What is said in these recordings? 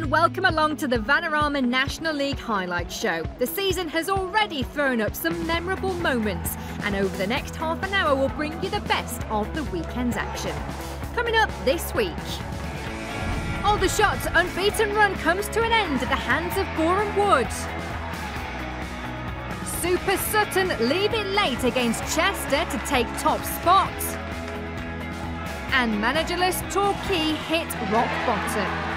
welcome along to the Vanarama National League highlight show. The season has already thrown up some memorable moments, and over the next half an hour we'll bring you the best of the weekend's action. Coming up this week, ALDERSHOT's unbeaten run comes to an end at the hands of BARROW Wood. Super SUTTON leave it late against Chester to take top spot. And managerless TORQUAY hit rock bottom.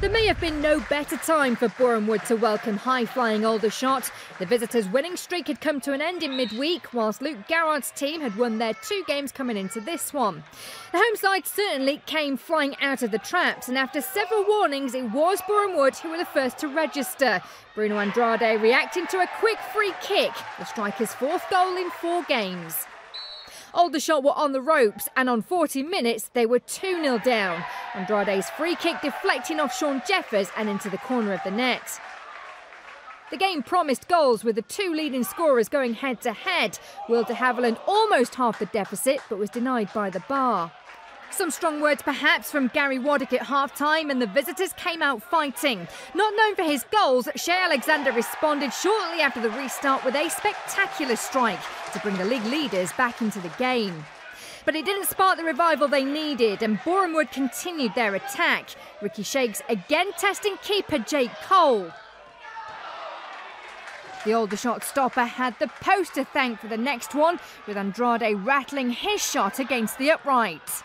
There may have been no better time for BARROW Wood to welcome high-flying ALDERSHOT. The visitors' winning streak had come to an end in midweek, whilst Luke Garrard's team had won their 2 games coming into this one. The home side certainly came flying out of the traps, and after several warnings, it was BARROW Wood who were the first to register. Bruno Andrade reacting to a quick free kick, the striker's 4th goal in 4 games. ALDERSHOT were on the ropes, and on 40 minutes they were 2-0 down. Andrade's free kick deflecting off Sean Jeffers and into the corner of the net. The game promised goals, with the 2 leading scorers going head-to-head. Will de Havilland almost half the deficit, but was denied by the bar. Some strong words perhaps from Gary Waddick at half-time, and the visitors came out fighting. Not known for his goals, Shea Alexander responded shortly after the restart with a spectacular strike to bring the league leaders back into the game. But it didn't spark the revival they needed, and BARROW Wood continued their attack. Ricky Shakes again testing keeper Jake Cole. The ALDERSHOT stopper had the post to thank for the next one, with Andrade rattling his shot against the upright.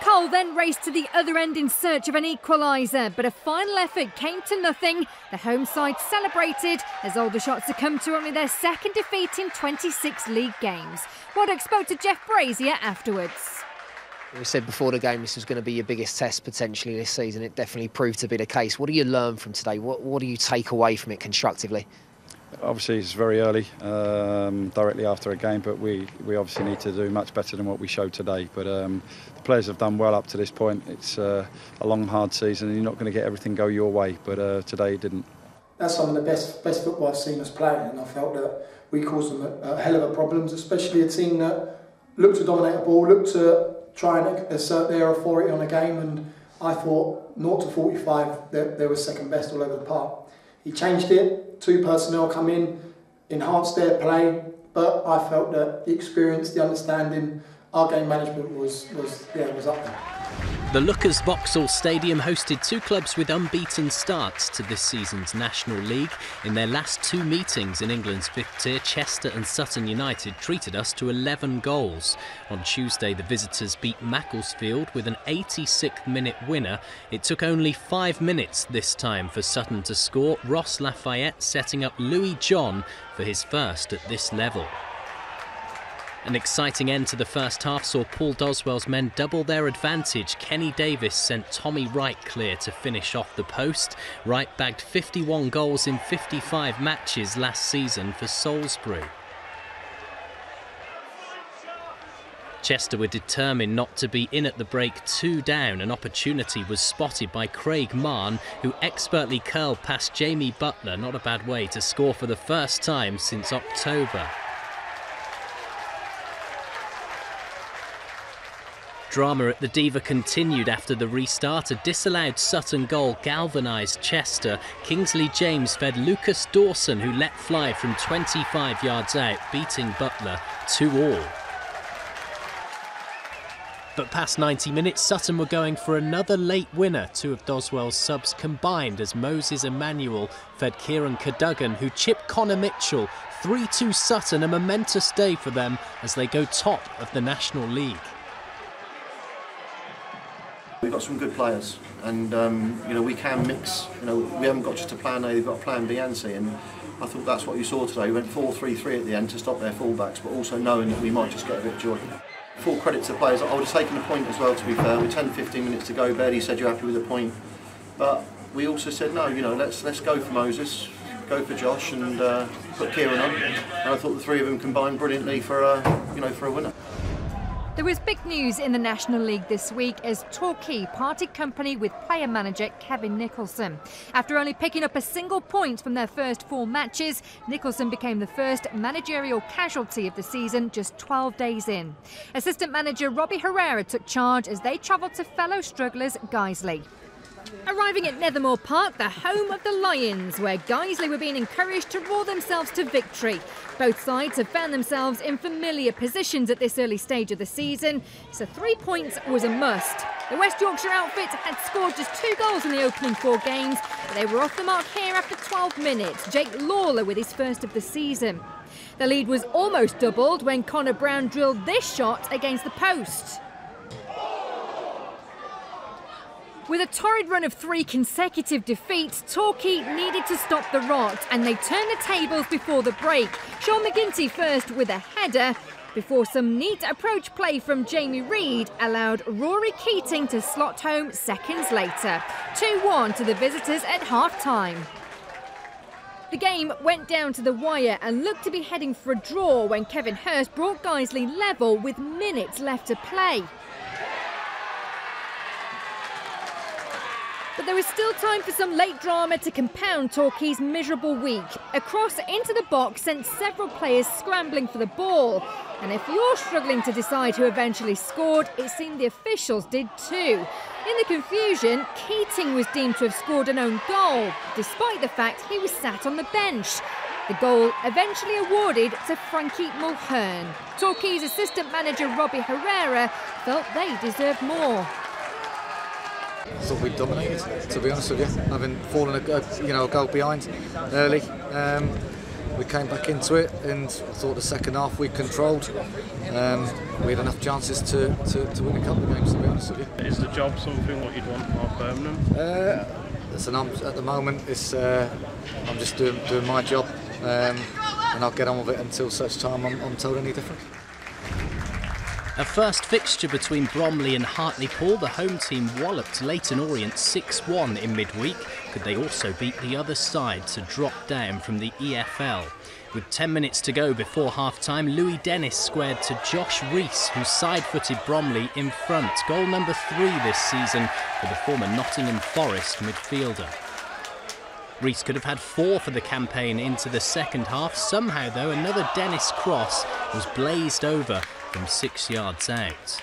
Cole then raced to the other end in search of an equaliser, but a final effort came to nothing. The home side celebrated as ALDERSHOT succumbed to only their 2nd defeat in 26 league games. Waddick spoke to Jeff Brazier afterwards. We said before the game this was going to be your biggest test potentially this season. It definitely proved to be the case. What do you learn from today? What do you take away from it constructively? Obviously it's very early, directly after a game, but we obviously need to do much better than what we showed today. But the players have done well up to this point. It's a long, hard season, and you're not going to get everything go your way, but today it didn't. That's some of the best football I've seen us play, and I felt that we caused them a hell of a problems, especially a team that looked to dominate the ball, looked to try and assert their authority on the game, and I thought 0-45 they were second best all over the park. He changed it, 2 personnel come in, enhanced their play, but I felt that the experience, the understanding, our game management was up there. The Lookers Vauxhall Stadium hosted 2 clubs with unbeaten starts to this season's National League. In their last 2 meetings in England's 5th tier, Chester and Sutton United treated us to 11 goals. On Tuesday, the visitors beat Macclesfield with an 86th minute winner. It took only 5 minutes this time for Sutton to score, Ross Lafayette setting up Louis John for his first at this level. An exciting end to the first half saw Paul Doswell's men double their advantage. Kenny Davis sent Tommy Wright clear to finish off the post. Wright bagged 51 goals in 55 matches last season for Salisbury. Chester were determined not to be in at the break 2 down. An opportunity was spotted by Craig Marn, who expertly curled past Jamie Butler. Not a bad way to score for the first time since October. Drama at the Diva continued after the restart. A disallowed Sutton goal galvanised Chester. Kingsley James fed Lucas Dawson, who let fly from 25 yards out, beating Butler 2-2. But past 90 minutes, Sutton were going for another late winner. 2 of Doswell's subs combined as Moses Emmanuel fed Kieran Cadogan, who chipped Connor Mitchell. 3-2 Sutton, a momentous day for them as they go top of the National League. We've got some good players, and we can mix. We haven't got just a plan A; they've got a plan B and C. And I thought that's what you saw today. We went 4-3-3 at the end to stop their fullbacks, but also knowing that we might just get a bit of joy. Full credit to the players. I would have taken a point as well. To be fair, with 10-15 minutes to go, Bertie said you're happy with a point, but we also said no. Let's go for Moses, go for Josh, and put Kieran on. And I thought the 3 of them combined brilliantly for a winner. There was big news in the National League this week as Torquay parted company with player manager Kevin Nicholson. After only picking up a single point from their first 4 matches, Nicholson became the first managerial casualty of the season just 12 days in. Assistant manager Robbie Herrera took charge as they travelled to fellow strugglers Guiseley. Arriving at Nethermoor Park, the home of the Lions, where Guiseley were being encouraged to roar themselves to victory. Both sides have found themselves in familiar positions at this early stage of the season, so 3 points was a must. The West Yorkshire outfit had scored just 2 goals in the opening 4 games, but they were off the mark here after 12 minutes. Jake Lawler with his first of the season. The lead was almost doubled when Connor Brown drilled this shot against the post. With a torrid run of 3 consecutive defeats, Torquay needed to stop the rot, and they turned the tables before the break. Sean McGinty first with a header, before some neat approach play from Jamie Reid allowed Rory Keating to slot home seconds later. 2-1 to the visitors at half-time. The game went down to the wire and looked to be heading for a draw when Kevin Hurst brought Guiseley level with minutes left to play. But there was still time for some late drama to compound Torquay's miserable week. A cross into the box sent several players scrambling for the ball. And if you're struggling to decide who eventually scored, it seemed the officials did too. In the confusion, Keating was deemed to have scored an own goal, despite the fact he was sat on the bench. The goal eventually awarded to Frankie Mulhern. Torquay's assistant manager Robbie Herrera felt they deserved more. I thought we dominated, to be honest with you. Having fallen a goal behind early, we came back into it, and I thought the second half we controlled. We had enough chances to win a couple of games, to be honest with you. Is the job something what you'd want more permanent? At the moment, I'm just doing my job, and I'll get on with it until such time I'm told any different. A first fixture between Bromley and Hartlepool, the home team walloped Leyton Orient 6-1 in midweek. Could they also beat the other side to drop down from the EFL? With 10 minutes to go before half-time, Louis Dennis squared to Josh Rees, who side-footed Bromley in front. Goal number 3 this season for the former Nottingham Forest midfielder. Rees could have had 4 for the campaign into the second half. Somehow, though, another Dennis cross was blazed over from 6 yards out.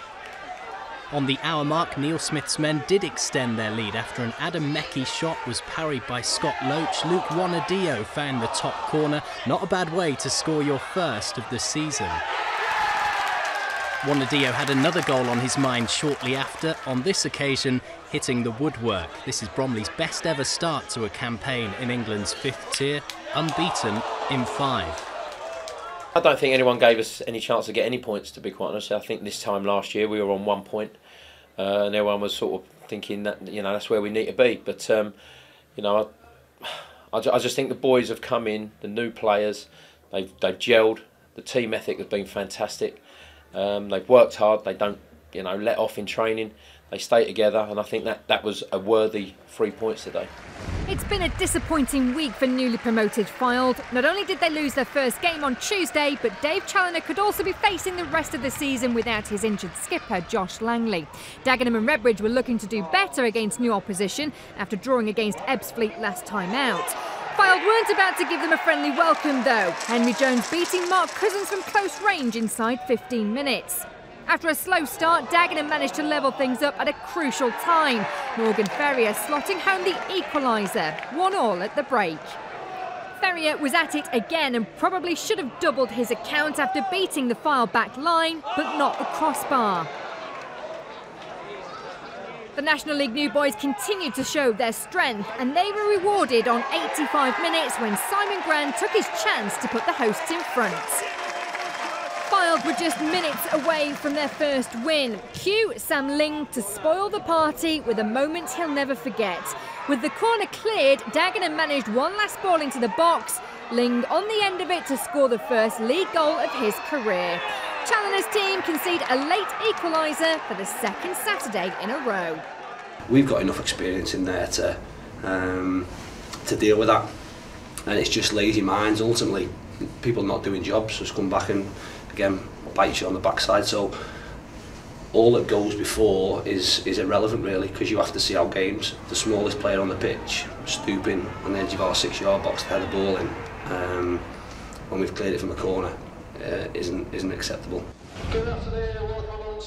On the hour mark, Neil Smith's men did extend their lead after an Adam Meckie shot was parried by Scott Loach. Luke Wanadio found the top corner. Not a bad way to score your first of the season. Wanadio had another goal on his mind shortly after, on this occasion hitting the woodwork. This is Bromley's best ever start to a campaign in England's 5th tier, unbeaten in 5. I don't think anyone gave us any chance to get any points, to be quite honest. I think this time last year we were on 1 point, and everyone was sort of thinking that that's where we need to be. But I just think the boys have come in, the new players, they've gelled. The team ethic has been fantastic. They've worked hard. They don't let off in training. They stay together, and I think that was a worthy 3 points today. It's been a disappointing week for newly promoted Fylde. Not only did they lose their first game on Tuesday, but Dave Challoner could also be facing the rest of the season without his injured skipper, Josh Langley. Dagenham and Redbridge were looking to do better against new opposition after drawing against EBASFLEET last time out. Fylde weren't about to give them a friendly welcome, though. Henry Jones beating Mark Cousins from close range inside 15 minutes. After a slow start, Dagenham managed to level things up at a crucial time. Morgan Ferrier slotting home the equaliser, 1-1 at the break. Ferrier was at it again and probably should have doubled his account after beating the Fylde back line, but not the crossbar. The National League new boys continued to show their strength, and they were rewarded on 85 minutes when Simon Grand took his chance to put the hosts in front. Fylde were just minutes away from their first win. Cue Sam Ling to spoil the party with a moment he'll never forget. With the corner cleared, Dagenham managed one last ball into the box. Ling on the end of it to score the first league goal of his career. Challoner's team concede a late equaliser for the second Saturday in a row. We've got enough experience in there to deal with that, and it's just lazy minds ultimately. People not doing jobs just come back and again bite you on the backside. So all that goes before is irrelevant really, because you have to see our games. The smallest player on the pitch stooping on the edge of our 6-yard box to head the ball in when we've cleared it from a corner isn't acceptable.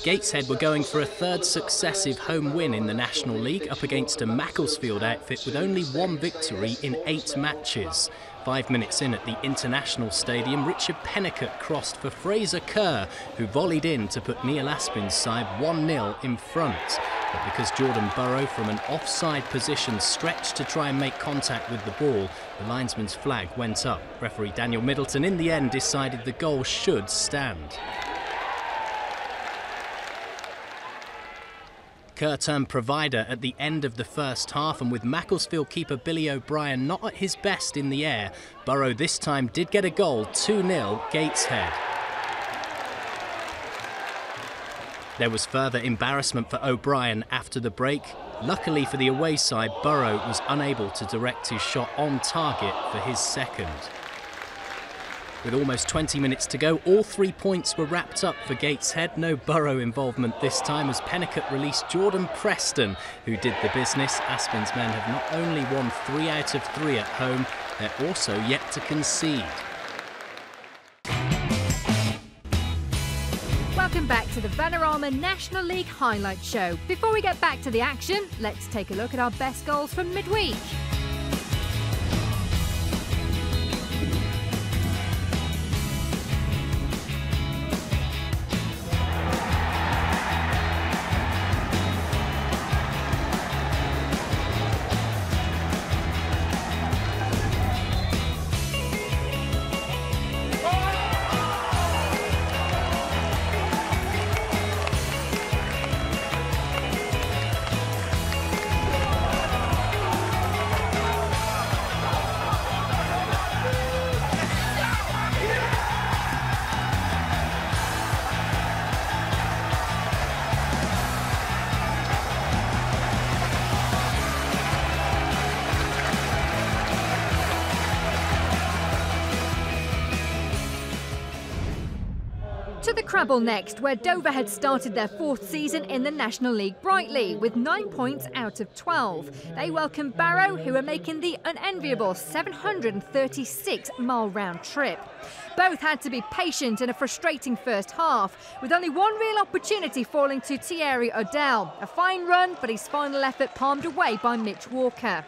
Gateshead were going for a third successive home win in the National League up against a Macclesfield outfit with only 1 victory in 8 matches. 5 minutes in at the International Stadium, Richard Pennicott crossed for Fraser Kerr, who volleyed in to put Neil Aspin's side 1-0 in front. But because Jordan Barrow from an offside position stretched to try and make contact with the ball, the linesman's flag went up. Referee Daniel Middleton in the end decided the goal should stand. Kerr turned provider at the end of the first half, and with Macclesfield keeper Billy O'Brien not at his best in the air, Barrow this time did get a goal, 2-0 Gateshead. There was further embarrassment for O'Brien after the break. Luckily for the away side, Barrow was unable to direct his shot on target for his second. With almost 20 minutes to go, all 3 points were wrapped up for Gateshead. No Barrow involvement this time as Pennicott released Jordan Preston, who did the business. Aspin's men have not only won 3 out of 3 at home, they're also yet to concede. Welcome back to the Vanarama National League highlight show. Before we get back to the action, let's take a look at our best goals from midweek. To the Crabble next, where Dover had started their 4th season in the National League brightly, with 9 points out of 12. They welcomed Barrow, who are making the unenviable 736-mile round trip. Both had to be patient in a frustrating first half, with only one real opportunity falling to Thierry Odell. A fine run, but his final effort palmed away by Mitch Walker.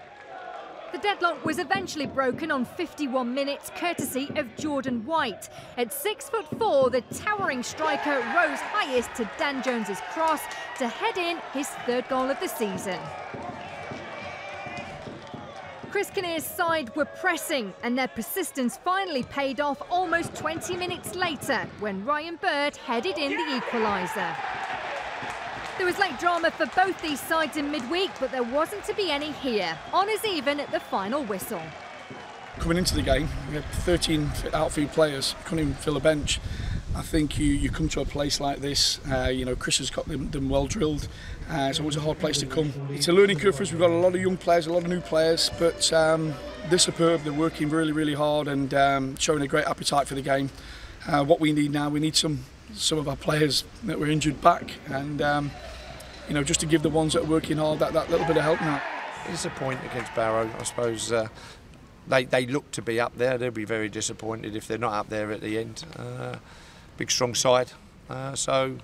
The deadlock was eventually broken on 51 minutes, courtesy of Jordan White. At 6'4", the towering striker rose highest to Dan Jones's cross to head in his 3rd goal of the season. Chris Kinnear's side were pressing, and their persistence finally paid off almost 20 minutes later when Ryan Bird headed in the equaliser. There was late drama for both these sides in midweek, but there wasn't to be any here. Honours even at the final whistle. Coming into the game, we had 13 outfield players, couldn't even fill a bench. I think you come to a place like this, Chris has got them well drilled. It's always a hard place to come. It's a learning curve for us. We've got a lot of young players, a lot of new players, but they're superb. They're working really, really hard and showing a great appetite for the game. What we need now, we need some of our players that were injured back, and just to give the ones that are working hard that little bit of help now. It's a point against Barrow. I suppose they look to be up there. They'll be very disappointed if they're not up there at the end. Big strong side, so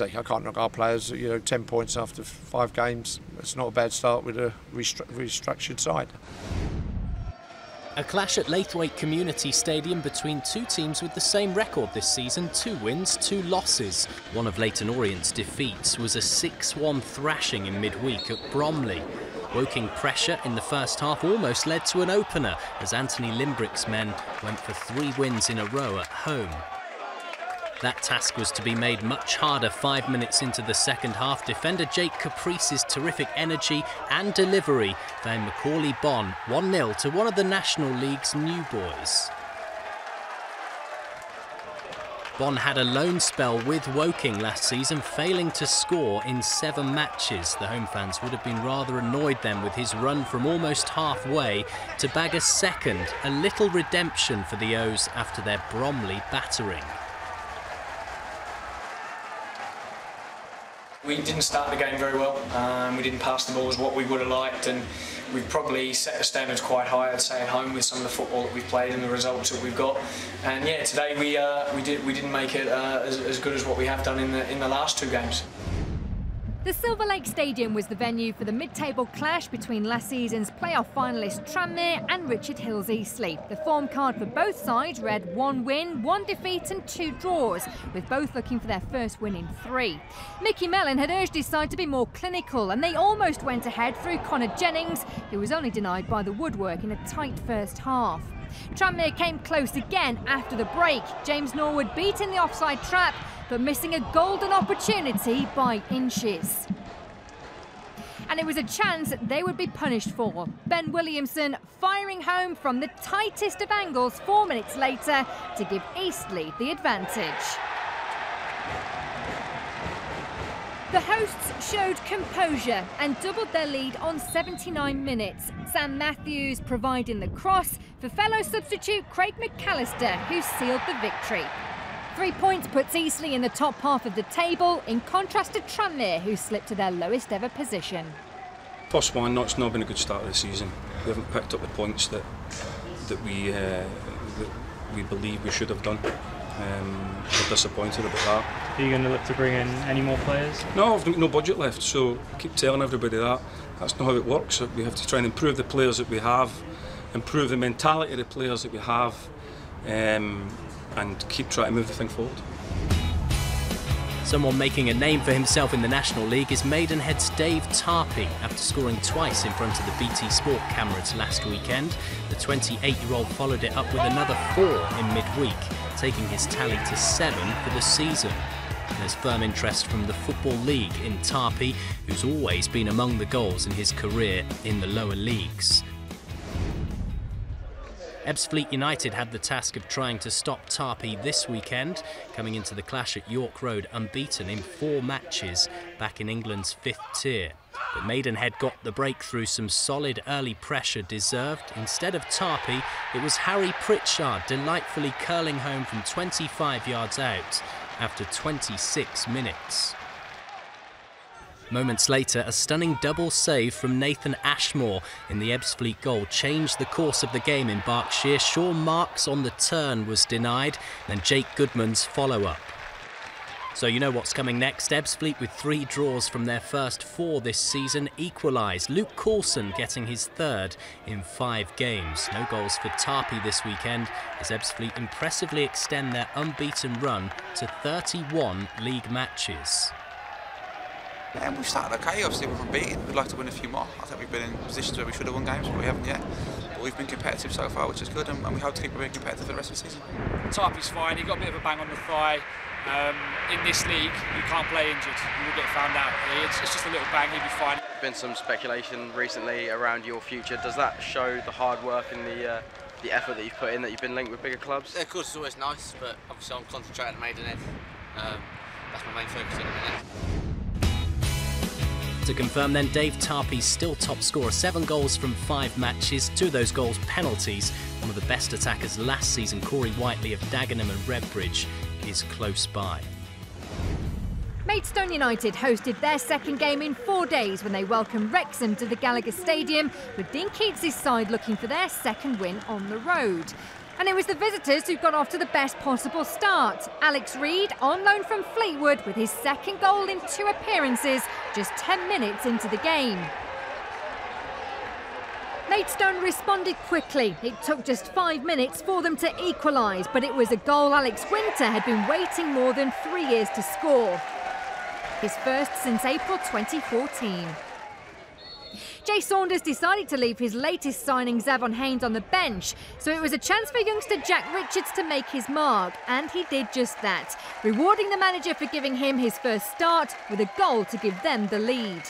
I can't knock our players. 10 points after 5 games. It's not a bad start with a restructured side. A clash at Leyton Community Stadium between 2 teams with the same record this season, 2 wins, 2 losses. One of Leyton Orient's defeats was a 6-1 thrashing in midweek at Bromley. Woking pressure in the first half almost led to an opener as Anthony Limbrick's men went for 3 wins in a row at home. That task was to be made much harder 5 minutes into the second half. Defender Jake Caprice's terrific energy and delivery found Macaulay Bonne 1-0 to one of the National League's new boys. Bonne had a loan spell with Woking last season, failing to score in 7 matches. The home fans would have been rather annoyed then with his run from almost halfway to bag a second, a little redemption for the O's after their Bromley battering. We didn't start the game very well. We didn't pass the ball as what we would have liked, and we've probably set the standards quite high, I'd say, at home with some of the football that we've played and the results that we've got. And yeah, today we didn't make it as good as what we have done in the last 2 games. The Silver Lake Stadium was the venue for the mid-table clash between last season's playoff finalist Tranmere and Richard Hill's Eastleigh. The form card for both sides read 1 win, 1 defeat and 2 draws, with both looking for their first win in 3. Mickey Mellon had urged his side to be more clinical, and they almost went ahead through Connor Jennings, who was only denied by the woodwork in a tight first half. Tranmere came close again after the break. James Norwood beating the offside trap, but missing a golden opportunity by inches. And it was a chance they would be punished for. Ben Williamson firing home from the tightest of angles 4 minutes later to give Eastleigh the advantage. The hosts showed composure and doubled their lead on 79 minutes. Sam Matthews providing the cross for fellow substitute Craig McAllister, who sealed the victory. 3 points puts Eastleigh in the top half of the table, in contrast to Tranmere, who slipped to their lowest ever position. Plus one, it's not been a good start of the season. We haven't picked up the points that we believe we should have done. We're disappointed about that. Are you going to look to bring in any more players? No, I've got no budget left, so I keep telling everybody that. That's not how it works. We have to try and improve the players that we have, improve the mentality of the players that we have, and keep trying to move the thing forward. Someone making a name for himself in the National League is Maidenhead's Dave Tarpey. After scoring twice in front of the BT Sport cameras last weekend, the 28-year-old followed it up with another 4 in midweek, taking his tally to 7 for the season. There's firm interest from the Football League in Tarpey, who's always been among the goals in his career in the lower leagues. EBASFLEET United had the task of trying to stop Tarpey this weekend, coming into the clash at York Road unbeaten in 4 matches back in England's 5th tier. But Maidenhead got the break through some solid early pressure deserved. Instead of Tarpey, it was Harry Pritchard delightfully curling home from 25 yards out after 26 minutes. Moments later, a stunning double save from Nathan Ashmore in the EBASFLEET goal changed the course of the game in Berkshire. Sean Marks on the turn was denied, then Jake Goodman's follow-up. So you know what's coming next. EBASFLEET, with 3 draws from their first 4 this season, equalised. Luke Coulson getting his 3rd in 5 games. No goals for Tarpey this weekend as EBASFLEET impressively extend their unbeaten run to 31 league matches. Yeah, we've started okay, obviously we're unbeaten. We'd like to win a few more. I think we've been in positions where we should have won games, but we haven't yet. But we've been competitive so far, which is good, and we hope to keep being competitive for the rest of the season. Tarpey's fine, he got a bit of a bang on the thigh. In this league, you can't play injured, you will get found out. It's just a little bang, he'll be fine. There's been some speculation recently around your future. Does that show the hard work and the effort that you've put in, that you've been linked with bigger clubs? Yeah, of course, it's always nice, but obviously I'm concentrating on Maidenhead. That's my main focus at the minute. To confirm then, Dave Tarpey's still top scorer, 7 goals from 5 matches, 2 of those goals penalties. One of the best attackers last season, Corey Whiteley of Dagenham and Redbridge, is close by. Maidstone United hosted their second game in 4 days when they welcomed Wrexham to the Gallagher Stadium, with Dean Keats's side looking for their second win on the road. And it was the visitors who got off to the best possible start. Alex Reid, on loan from Fleetwood, with his 2nd goal in 2 appearances, just 10 minutes into the game. Maidstone responded quickly. It took just 5 minutes for them to equalise, but it was a goal Alex Winter had been waiting more than 3 years to score. His first since April 2014. Jay Saunders decided to leave his latest signing, Zavon Haynes, on the bench, so it was a chance for youngster Jack Richards to make his mark, and he did just that, rewarding the manager for giving him his first start with a goal to give them the lead.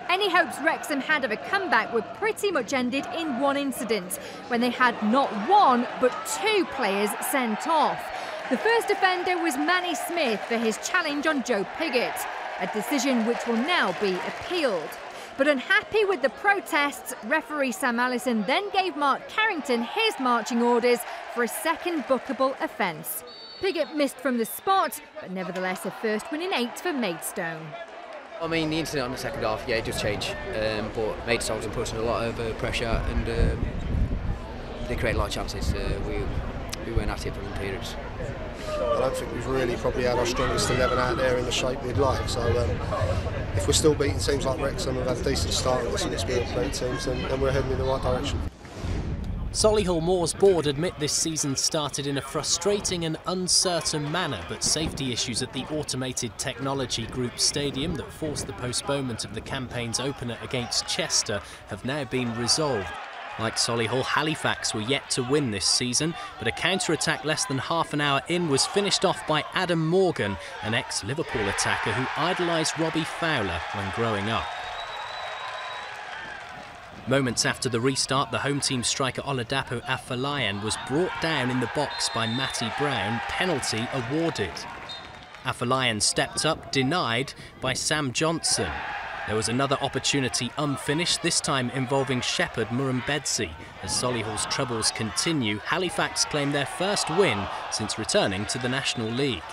Any hopes Wrexham had of a comeback were pretty much ended in one incident, when they had not 1 but 2 players sent off. The first offender was Manny Smith for his challenge on Joe Pigott, a decision which will now be appealed. But unhappy with the protests, referee Sam Allison then gave Mark Carrington his marching orders for a second bookable offence. Piggott missed from the spot, but nevertheless a first win in 8 for Maidstone. I mean, the incident on the second half, yeah, it does change, but Maidstone's been putting a lot of pressure and they create a lot of chances. We weren't at it for long periods. I don't think we've really probably had our strongest 11 out there in the shape we'd like, so if we're still beating teams like Wrexham, we've had a decent start with some experienced great teams, and we're heading in the right direction. Solihull Moors board admit this season started in a frustrating and uncertain manner, but safety issues at the automated technology group stadium that forced the postponement of the campaign's opener against Chester have now been resolved. Like Solihull, Halifax were yet to win this season, but a counter-attack less than half an hour in was finished off by Adam Morgan, an ex-Liverpool attacker who idolised Robbie Fowler when growing up. Moments after the restart, the home team striker Oladapo Afolayan was brought down in the box by Matty Brown, penalty awarded. Afolayan stepped up, denied by Sam Johnson. There was another opportunity unfinished, this time involving Shepherd Murrumbedzi. As Solihull's troubles continue, Halifax claim their first win since returning to the National League.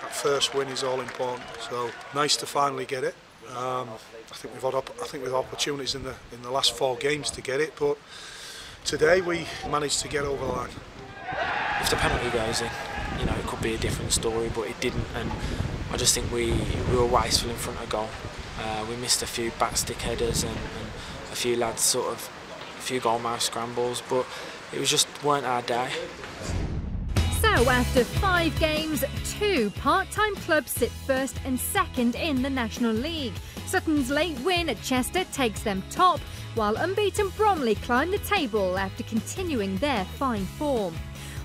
That first win is all important, so nice to finally get it. I think we've had opportunities in the last 4 games to get it, but today we managed to get over the line. If the penalty goes in, you know, it could be a different story, but it didn't, and I just think we were wasteful in front of goal. We missed a few back stick headers and a few lads a few goalmouth scrambles, but it was just weren't our day. So after 5 games, 2 part-time clubs sit first and second in the National League. Sutton's late win at Chester takes them top, while unbeaten Bromley climb the table after continuing their fine form.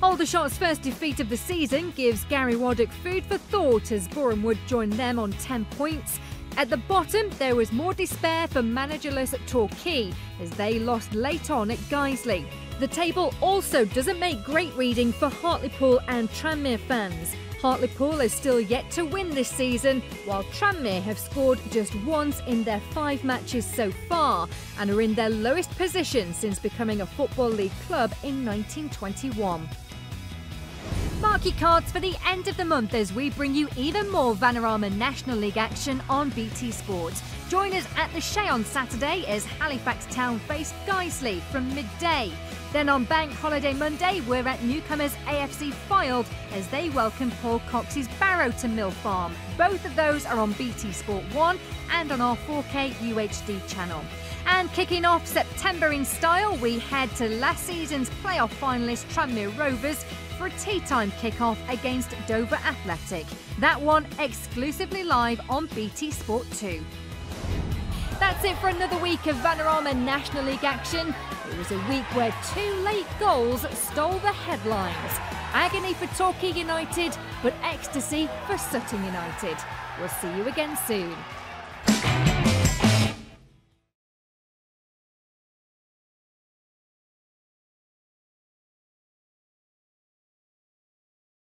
Aldershot's first defeat of the season gives Gary Waddock food for thought as Boreham Wood joined them on 10 points. At the bottom, there was more despair for managerless Torquay as they lost late on at Guiseley. The table also doesn't make great reading for Hartlepool and Tranmere fans. Hartlepool is still yet to win this season, while Tranmere have scored just once in their 5 matches so far and are in their lowest position since becoming a Football League club in 1921. Mark your cards for the end of the month as we bring you even more Vanarama National League action on BT Sport. Join us at the Shay on Saturday as Halifax Town face Guiseley from midday. Then on Bank Holiday Monday, we're at newcomers AFC Fylde as they welcome Paul Cox's Barrow to Mill Farm. Both of those are on BT Sport 1 and on our 4K UHD channel. And kicking off September in style, we head to last season's playoff finalist Tranmere Rovers for a tea-time kick-off against Dover Athletic. That one exclusively live on BT Sport 2. That's it for another week of Vanarama National League action. It was a week where 2 late goals stole the headlines. Agony for Torquay United, but ecstasy for Sutton United. We'll see you again soon.